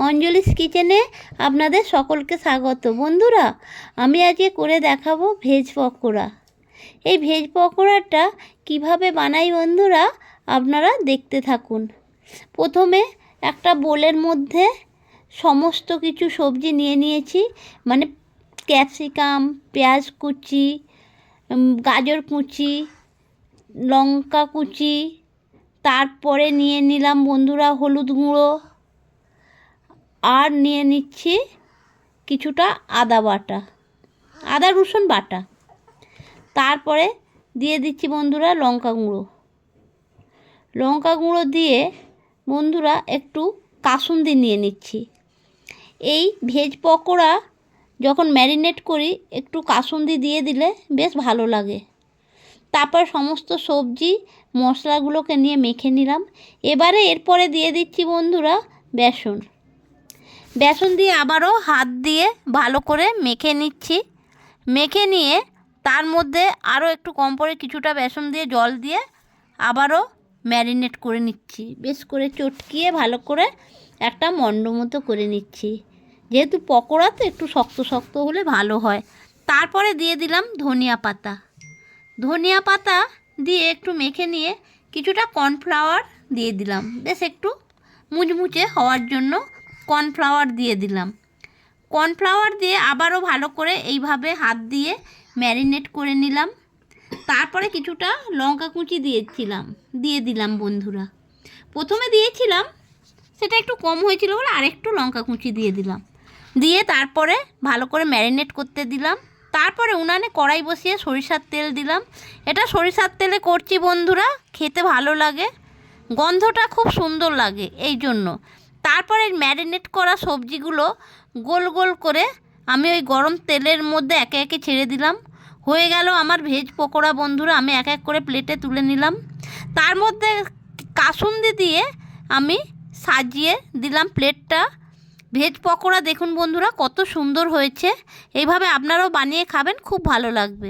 অঞ্জলিস কিচেনে আপনাদের সকলকে স্বাগত। বন্ধুরা, আমি আজকে করে দেখাবো ভেজ পকোড়া। এই ভেজ পকোড়াটা কিভাবে বানাই বন্ধুরা, আপনারা দেখতে থাকুন। প্রথমে একটা বোলের মধ্যে সমস্ত কিছু সবজি নিয়ে নিয়েছি, মানে ক্যাপসিকাম, পেঁয়াজ কুচি, গাজর কুচি, লঙ্কা কুচি, তারপরে নিয়ে নিলাম বন্ধুরা হলুদ গুঁড়ো, আর নিয়ে নিচ্ছি কিছুটা আদা রসুন বাটা। তারপরে দিয়ে দিচ্ছি বন্ধুরা লঙ্কা গুঁড়ো দিয়ে বন্ধুরা একটু কাসুন্দি নিয়ে নিচ্ছি। এই ভেজ পকোড়া যখন ম্যারিনেট করি একটু কাসুন্দি দিয়ে দিলে বেশ ভালো লাগে। তারপর সমস্ত সবজি মশলাগুলোকে নিয়ে মেখে নিলাম। এবারে এরপরে দিয়ে দিচ্ছি বন্ধুরা বেসন দিয়ে আবারও হাত দিয়ে ভালো করে মেখে নিচ্ছি। মেখে নিয়ে তার মধ্যে আরও একটু কম করে কিছুটা বেসন দিয়ে জল দিয়ে আবারও ম্যারিনেট করে নিচ্ছি। বেশ করে চটকিয়ে ভালো করে একটা মণ্ড মতো করে নিচ্ছি, যেহেতু পকোড়া তো একটু শক্ত শক্ত হলে ভালো হয়। তারপরে দিয়ে দিলাম ধনিয়া পাতা দিয়ে একটু মেখে নিয়ে কিছুটা কর্নফ্লাওয়ার দিয়ে দিলাম, বেশ একটু মুচমুচে হওয়ার জন্য কর্নফ্লাওয়ার দিয়ে দিলাম। কর্নফ্লাওয়ার দিয়ে আবারও ভালো করে এইভাবে হাত দিয়ে ম্যারিনেট করে নিলাম। তারপরে কিছুটা লঙ্কা কুচি দিয়ে দিলাম বন্ধুরা। প্রথমে দিয়েছিলাম, সেটা একটু কম হয়েছিল বলে আরেকটু লঙ্কা কুচি দিয়ে দিলাম। দিয়ে তারপরে ভালো করে ম্যারিনেট করতে দিলাম। তারপরে উনানে কড়াই বসিয়ে সরিষার তেল দিলাম। এটা সরিষার তেলে করছি বন্ধুরা, খেতে ভালো লাগে, গন্ধটা খুব সুন্দর লাগে এই জন্য। তারপরে ম্যারিনেট করা সবজিগুলো গোল গোল করে আমি ওই গরম তেলের মধ্যে একে একে ছেড়ে দিলাম। হয়ে গেল আমার ভেজ পকোড়া বন্ধুরা। আমি এক এক করে প্লেটে তুলে নিলাম। তার মধ্যে কাসুন্দি দিয়ে আমি সাজিয়ে দিলাম প্লেটটা। ভেজ পকোড়া দেখুন বন্ধুরা কত সুন্দর হয়েছে। এইভাবে আপনারাও বানিয়ে খাবেন, খুব ভালো লাগবে।